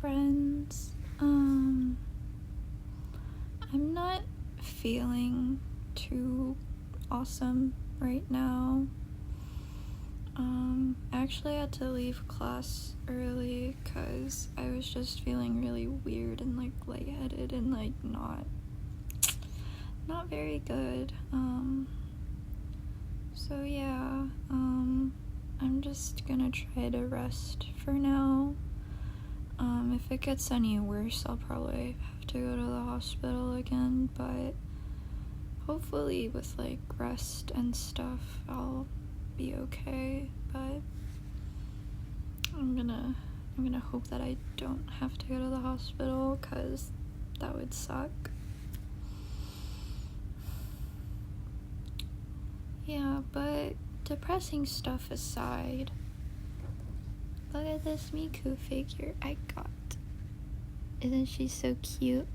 friends. I'm not feeling too awesome right now. I actually had to leave class early because I was just feeling really weird and like lightheaded and like not very good. So yeah, I'm just gonna try to rest for now. If it gets any worse, I'll probably have to go to the hospital again, but hopefully with like rest and stuff, I'll be okay. But I'm gonna hope that I don't have to go to the hospital, cause that would suck. Yeah, but depressing stuff aside, look at this Miku figure I got. Isn't she so cute?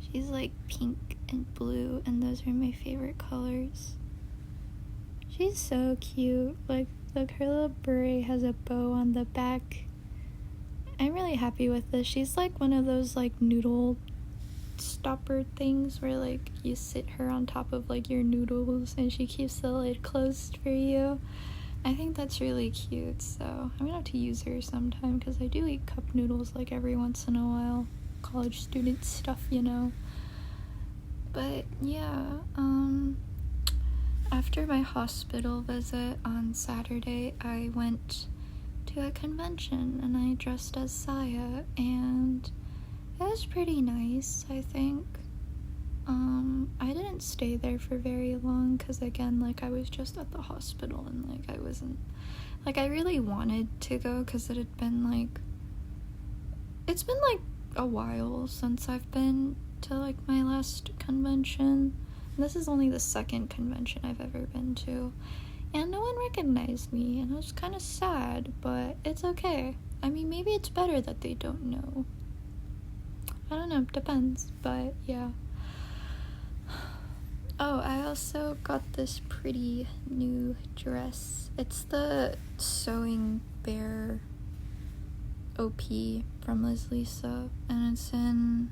She's like pink and blue, and those are my favorite colors. She's so cute. Like, look, her little beret has a bow on the back. I'm really happy with this. She's like one of those like noodle stopper things where like you sit her on top of like your noodles and she keeps the lid closed for you. I think that's really cute, so I'm gonna have to use her sometime because I do eat cup noodles like every once in a while. College student stuff, you know. But yeah, after my hospital visit on Saturday, I went to a convention and I dressed as Saya, and it was pretty nice, I think. I didn't stay there for very long because, again, like, I was just at the hospital and, like, I wasn't, like, I really wanted to go because it had been, like, it's been, like, a while since I've been to, like, my last convention. And this is only the second convention I've ever been to. And no one recognized me, and I was kind of sad, but it's okay. I mean, maybe it's better that they don't know. I don't know, depends, but yeah. Oh, I also got this pretty new dress. It's the Sewing Bear OP from Liz Lisa, and it's in,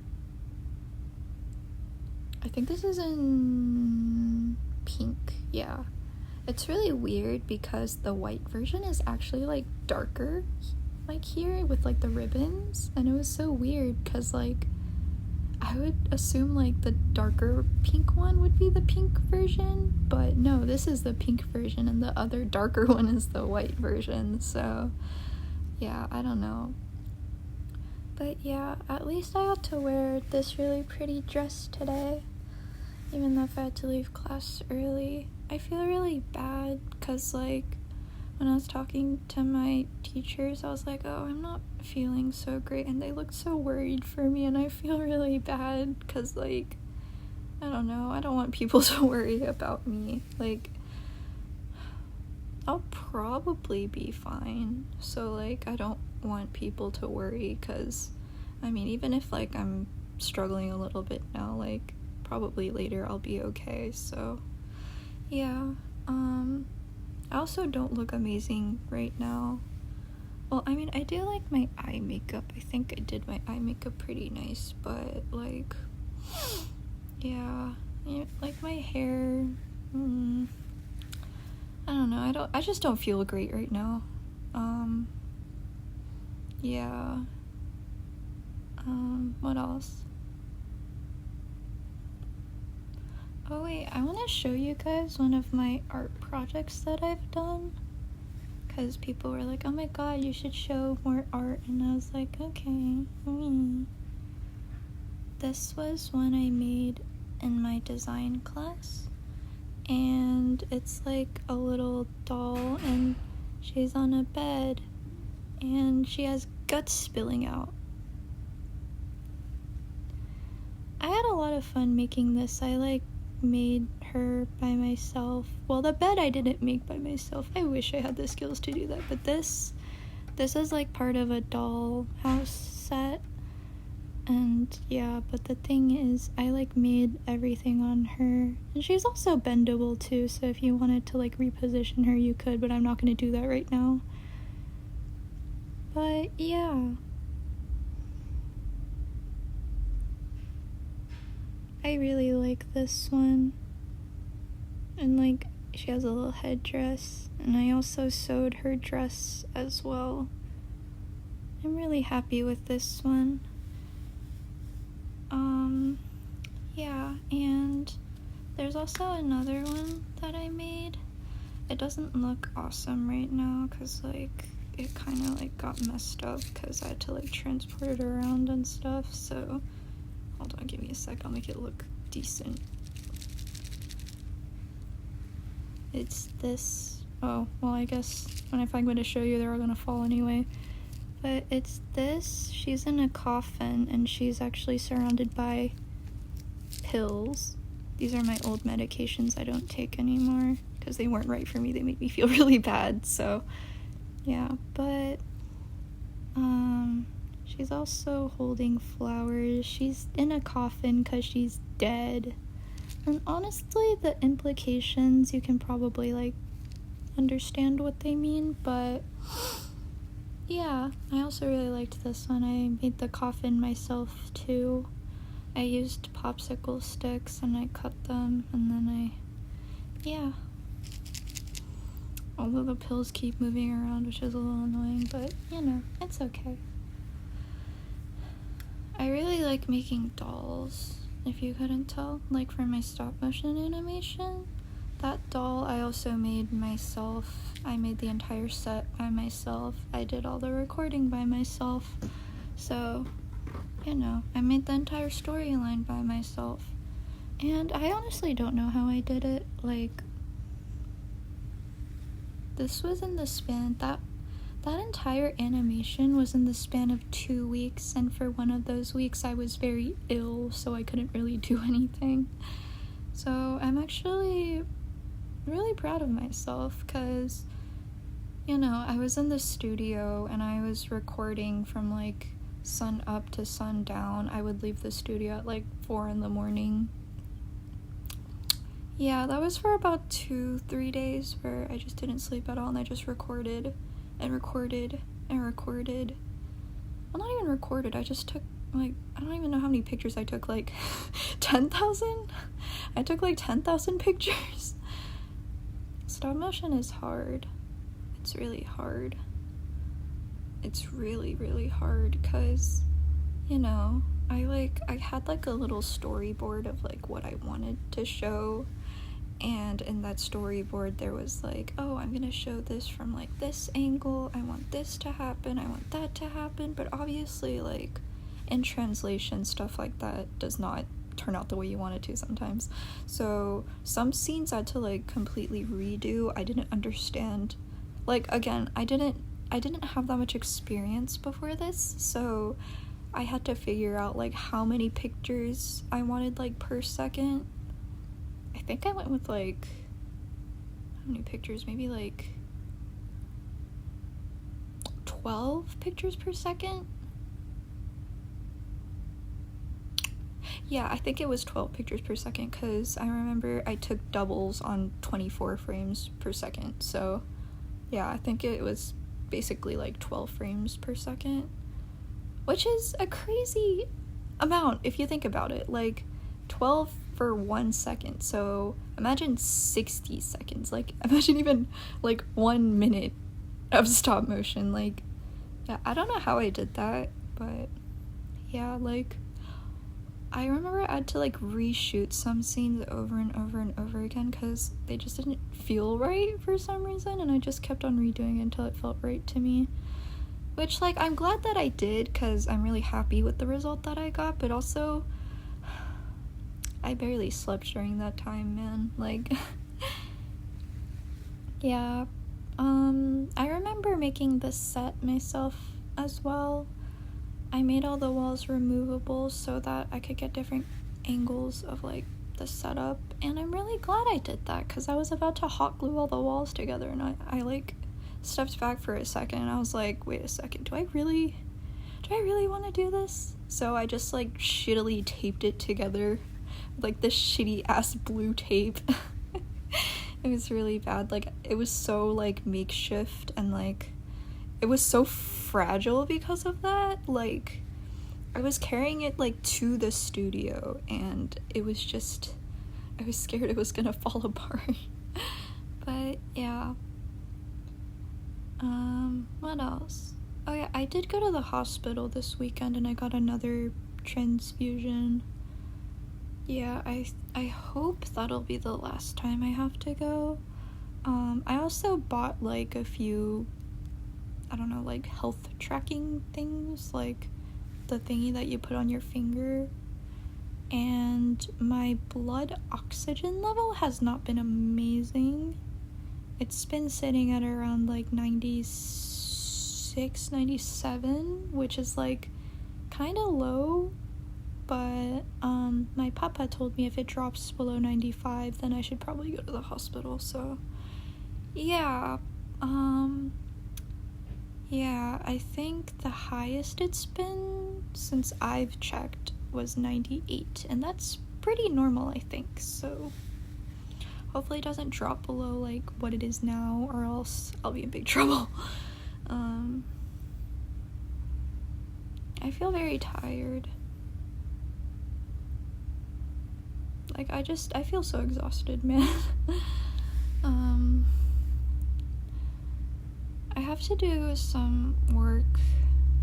I think this is in pink, yeah. It's really weird because the white version is actually like darker, like here with like the ribbons, and it was so weird because like I would assume like the darker pink one would be the pink version, but no, this is the pink version and the other darker one is the white version, so yeah, I don't know. But yeah, at least I got to wear this really pretty dress today, even though if I had to leave class early. I feel really bad because like when I was talking to my teachers, I was like, oh, I'm not feeling so great, and they looked so worried for me, and I feel really bad because, like, I don't know, I don't want people to worry about me. Like, I'll probably be fine, so, like, I don't want people to worry because, I mean, even if, like, I'm struggling a little bit now, like, probably later I'll be okay, so, yeah, I also don't look amazing right now. Well, I mean, I do like my eye makeup. I think I did my eye makeup pretty nice, but, like, yeah, like, my hair, I don't know, I just don't feel great right now. Yeah, what else? Oh wait, I want to show you guys one of my art projects that I've done, because people were like, oh my god, you should show more art, and I was like, okay. This was one I made in my design class, and it's like a little doll, and she's on a bed, and she has guts spilling out. I had a lot of fun making this. I like made her by myself. Well, the bed I didn't make by myself. I wish I had the skills to do that, but this is like part of a doll house set, and yeah, but the thing is I like made everything on her, and she's also bendable too, so if you wanted to like reposition her you could, but I'm not going to do that right now. But yeah, I really like this one. And like, she has a little headdress, and I also sewed her dress as well. I'm really happy with this one. Yeah, and there's also another one that I made. It doesn't look awesome right now because like it kind of like got messed up because I had to like transport it around and stuff. So hold on, give me a sec, I'll make it look decent. It's this. Oh, well, I guess if I'm going to show you, they're all going to fall anyway. But it's this. She's in a coffin, and she's actually surrounded by pills. These are my old medications I don't take anymore because they weren't right for me. They made me feel really bad. So, yeah. But, she's also holding flowers. She's in a coffin because she's dead. And honestly, the implications, you can probably, like, understand what they mean, but yeah, I also really liked this one. I made the coffin myself, too. I used popsicle sticks, and I cut them, and then yeah. Although the pills keep moving around, which is a little annoying, but, you know, it's okay. I really like making dolls. If you couldn't tell, like for my stop motion animation, that doll I also made myself. I made the entire set by myself. I did all the recording by myself. So, you know, I made the entire storyline by myself. And I honestly don't know how I did it. Like, this was in the span, that entire animation was in the span of 2 weeks, and for one of those weeks I was very ill, so I couldn't really do anything. So I'm actually really proud of myself, because, you know, I was in the studio and I was recording from like sun up to sundown. I would leave the studio at like 4 a.m. Yeah, that was for about 2-3 days where I just didn't sleep at all, and I just recorded and recorded and recorded. Well, not even recorded, I just took, like, I don't even know how many pictures I took, like 10,000? I took like 10,000 pictures. Stop motion is hard. It's really hard. It's really, really hard because, you know, I had like a little storyboard of like what I wanted to show. And in that storyboard there was like, oh, I'm gonna show this from like this angle, I want this to happen, I want that to happen, but obviously like in translation stuff like that does not turn out the way you want it to sometimes. So some scenes I had to like completely redo. I didn't understand, like, again, I didn't have that much experience before this, so I had to figure out like how many pictures I wanted like per second. I think I went with like, how many pictures? Maybe like 12 pictures per second? Yeah, I think it was 12 pictures per second because I remember I took doubles on 24 frames per second. So yeah, I think it was basically like 12 frames per second, which is a crazy amount if you think about it. Like 12 for 1 second, so imagine 60 seconds, like imagine even like 1 minute of stop motion. Like, yeah, I don't know how I did that, but yeah, like I remember I had to like reshoot some scenes over and over and over again because they just didn't feel right for some reason, and I just kept on redoing it until it felt right to me, which, like, I'm glad that I did because I'm really happy with the result that I got, but also I barely slept during that time, man. Like, yeah. I remember making this set myself as well. I made all the walls removable so that I could get different angles of, like, the setup, and I'm really glad I did that because I was about to hot glue all the walls together, and I like, stepped back for a second, and I was like, wait a second, do I really want to do this? So I just, like, shittily taped it together, like this shitty ass blue tape. It was really bad. Like, it was so like makeshift, and like it was so fragile because of that. Like, I was carrying it like to the studio, and it was just, I was scared it was gonna fall apart. But yeah. What else? Oh yeah, I did go to the hospital this weekend and I got another transfusion. Yeah, I hope that'll be the last time I have to go. I also bought like a few, I don't know, like health tracking things, like the thingy that you put on your finger. And my blood oxygen level has not been amazing. It's been sitting at around like 96, 97, which is like kind of low. But my papa told me if it drops below 95, then I should probably go to the hospital. So yeah, yeah, I think the highest it's been since I've checked was 98, and that's pretty normal, I think. So hopefully it doesn't drop below like what it is now, or else I'll be in big trouble. I feel very tired. Like, I feel so exhausted, man. I have to do some work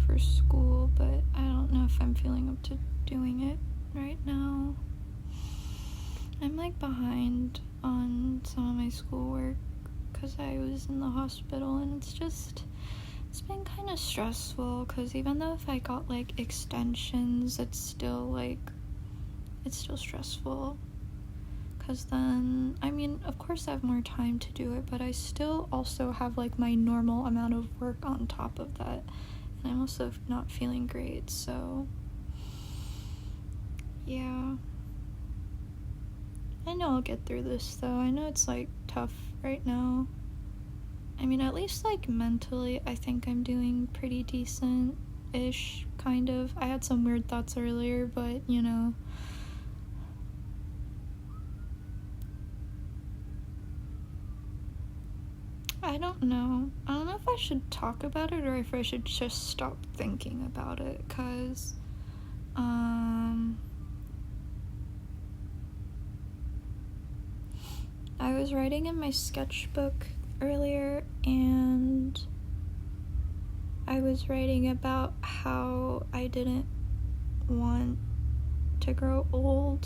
for school, but I don't know if I'm feeling up to doing it right now. I'm like behind on some of my schoolwork because I was in the hospital, and it's been kind of stressful because even though if I got like extensions, it's still stressful. Because then, I mean, of course I have more time to do it, but I still also have like my normal amount of work on top of that. And I'm also not feeling great, so yeah. I know I'll get through this though. I know it's like tough right now. I mean, at least like mentally, I think I'm doing pretty decent-ish, kind of. I had some weird thoughts earlier, but you know. I don't know. I don't know if I should talk about it or if I should just stop thinking about it, cause I was writing in my sketchbook earlier, and I was writing about how I didn't want to grow old,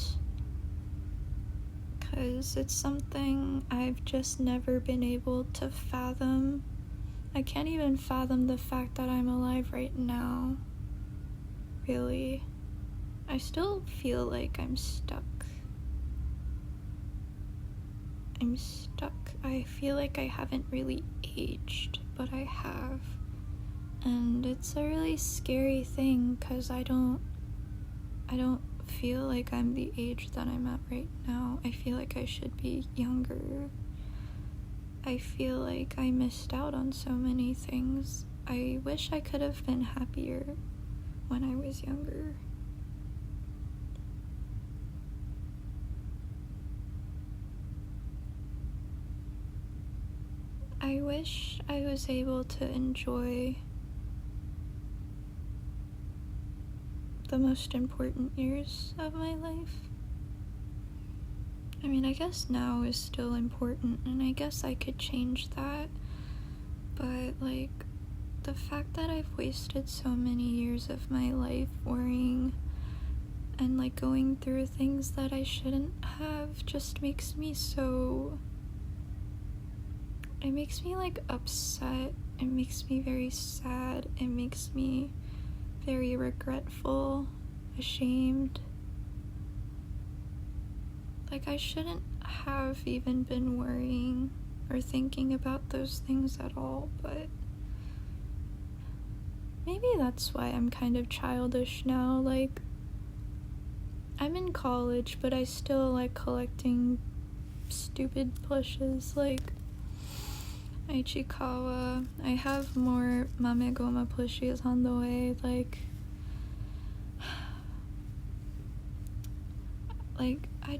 because it's something I've just never been able to fathom. I can't even fathom the fact that I'm alive right now, really. I still feel like I'm stuck. I feel like I haven't really aged, but I have. And it's a really scary thing, because I don't feel like I'm the age that I'm at right now. I feel like I should be younger. I feel like I missed out on so many things. I wish I could have been happier when I was younger. I wish I was able to enjoy the most important years of my life. I mean, I guess now is still important, and I guess I could change that, but like, the fact that I've wasted so many years of my life worrying and like going through things that I shouldn't have just makes me like upset. It makes me very sad. It makes me very regretful, ashamed. Like, I shouldn't have even been worrying or thinking about those things at all, but maybe that's why I'm kind of childish now. Like, I'm in college, but I still like collecting stupid plushes like Ichikawa. I have more Mamegoma plushies on the way, like I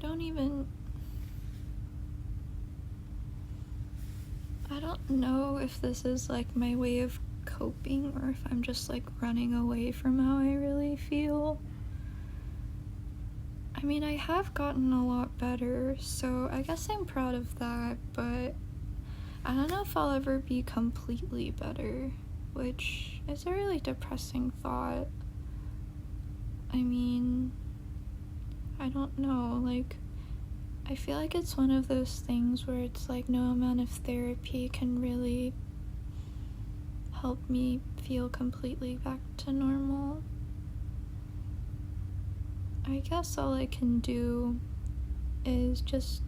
don't know if this is like my way of coping or if I'm just like running away from how I really feel. I mean, I have gotten a lot better, so I guess I'm proud of that, but I don't know if I'll ever be completely better, which is a really depressing thought. I mean, I don't know, like, I feel like it's one of those things where it's like no amount of therapy can really help me feel completely back to normal. I guess all I can do is just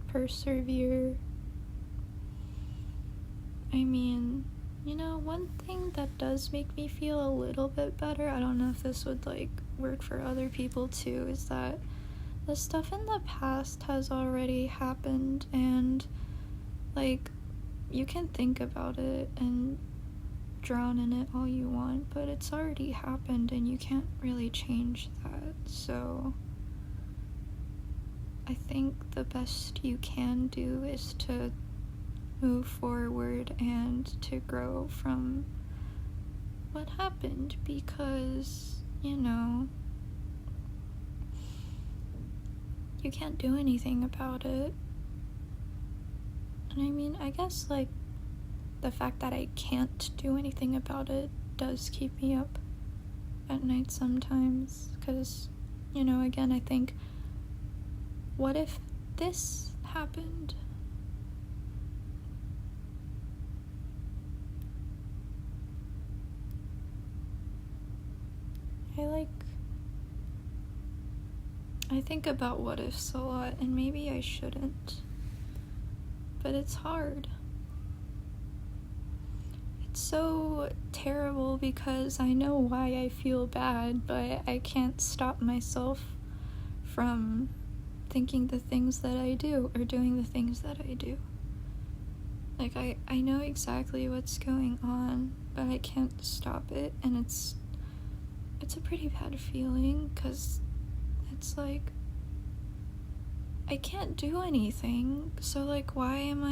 persevere. I mean, you know, one thing that does make me feel a little bit better, I don't know if this would like work for other people too, is that the stuff in the past has already happened, and like you can think about it and drown in it all you want, but it's already happened and you can't really change that. So I think the best you can do is to move forward and to grow from what happened, because, you know, you can't do anything about it. And I mean, I guess like the fact that I can't do anything about it does keep me up at night sometimes, because, you know, again, I think, what if this happened? I think about what ifs a lot, and maybe I shouldn't, but it's hard. It's so terrible because I know why I feel bad, but I can't stop myself from thinking the things that I do or doing the things that I do. Like, I know exactly what's going on, but I can't stop it, and it's a pretty bad feeling, because it's like, I can't do anything, so like, why am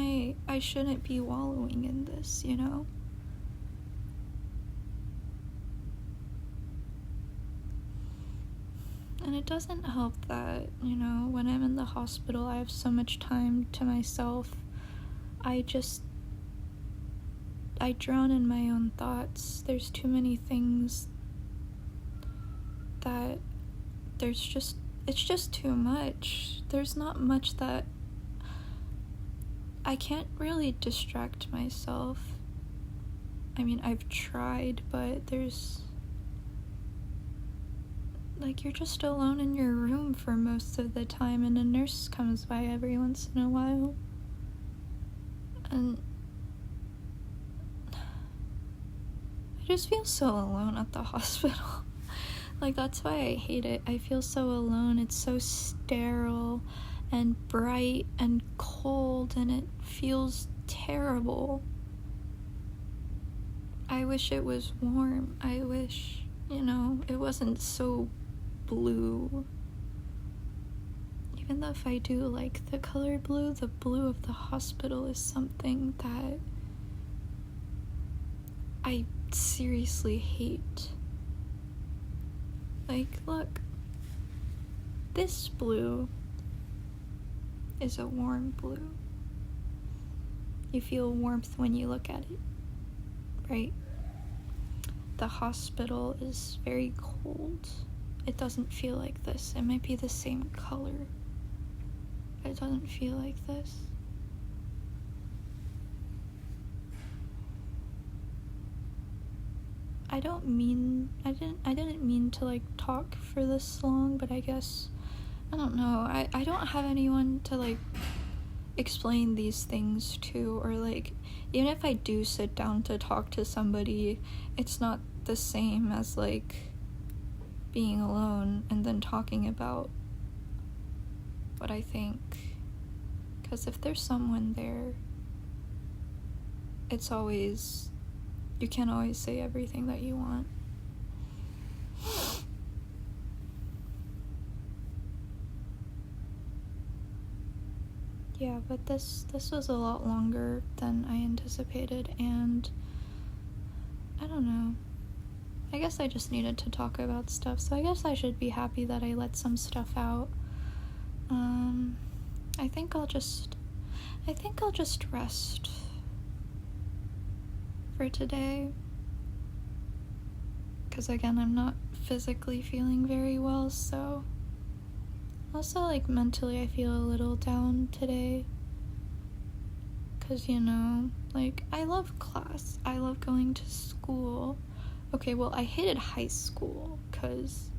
I shouldn't be wallowing in this, you know? And it doesn't help that, you know, when I'm in the hospital, I have so much time to myself. I drown in my own thoughts. There's too many things that it's just too much. There's not much that I can't really distract myself. I mean, I've tried, but there's like, you're just alone in your room for most of the time, and a nurse comes by every once in a while. And I just feel so alone at the hospital. Like, that's why I hate it. I feel so alone. It's so sterile and bright and cold, and it feels terrible. I wish it was warm. I wish, you know, it wasn't so blue. Even though if I do like the color blue, the blue of the hospital is something that I seriously hate. Like, look, this blue is a warm blue. You feel warmth when you look at it, right? The hospital is very cold. It doesn't feel like this. It might be the same color, but it doesn't feel like this. I didn't mean to like talk for this long, but I guess, I don't know, I don't have anyone to like explain these things to, or like, even if I do sit down to talk to somebody, it's not the same as like being alone and then talking about what I think. Because if there's someone there, it's always, you can't always say everything that you want. Yeah, but this was a lot longer than I anticipated, and I don't know. I guess I just needed to talk about stuff, so I guess I should be happy that I let some stuff out. I think I'll just rest for today. Because again, I'm not physically feeling very well, so also like mentally I feel a little down today. Because, you know, like I love class. I love going to school. Okay, well, I hated high school because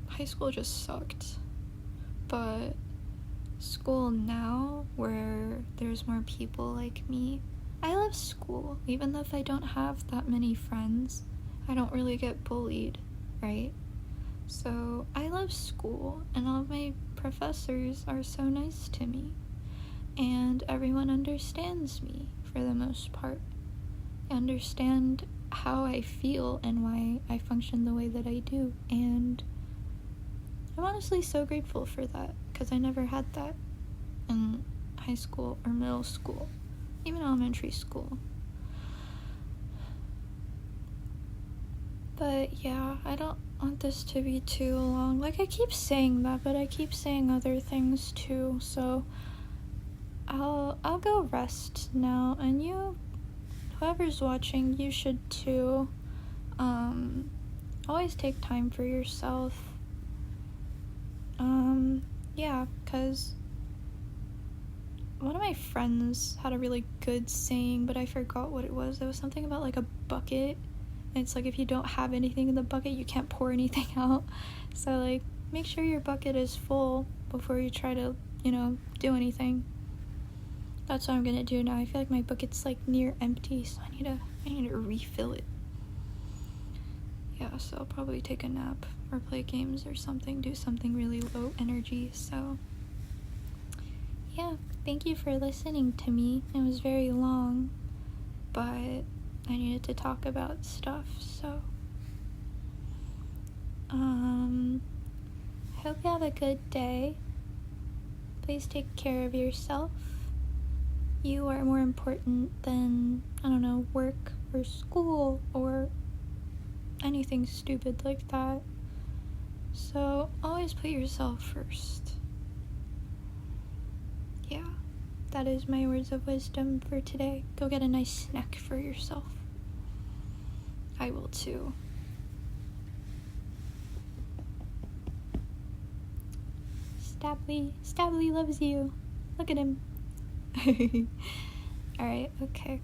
high school just sucked. But school now, where there's more people like me, I love school. Even though if I don't have that many friends, I don't really get bullied, right? So I love school, and all of my professors are so nice to me. And everyone understands me for the most part. They understand how I feel and why I function the way that I do. And I'm honestly so grateful for that, because I never had that in high school or middle school, even elementary school. But yeah, I don't want this to be too long. Like, I keep saying that, but I keep saying other things too, so I'll go rest now, and you, whoever's watching, you should too. Always take time for yourself. Yeah, because one of my friends had a really good saying, but I forgot what it was. It was something about like a bucket. And it's like if you don't have anything in the bucket, you can't pour anything out. So like, make sure your bucket is full before you try to, you know, do anything. That's what I'm gonna do now. I feel like my bucket's like near empty, so I need to refill it. Yeah, so I'll probably take a nap or play games or something, do something really low energy. So yeah, thank you for listening to me. It was very long, but I needed to talk about stuff, so I hope you have a good day. Please take care of yourself. You are more important than, I don't know, work or school or anything stupid like that. So always put yourself first. Yeah, that is my words of wisdom for today. Go get a nice snack for yourself. I will too. Stably loves you. Look at him. Alright, okay.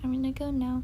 I'm gonna go now.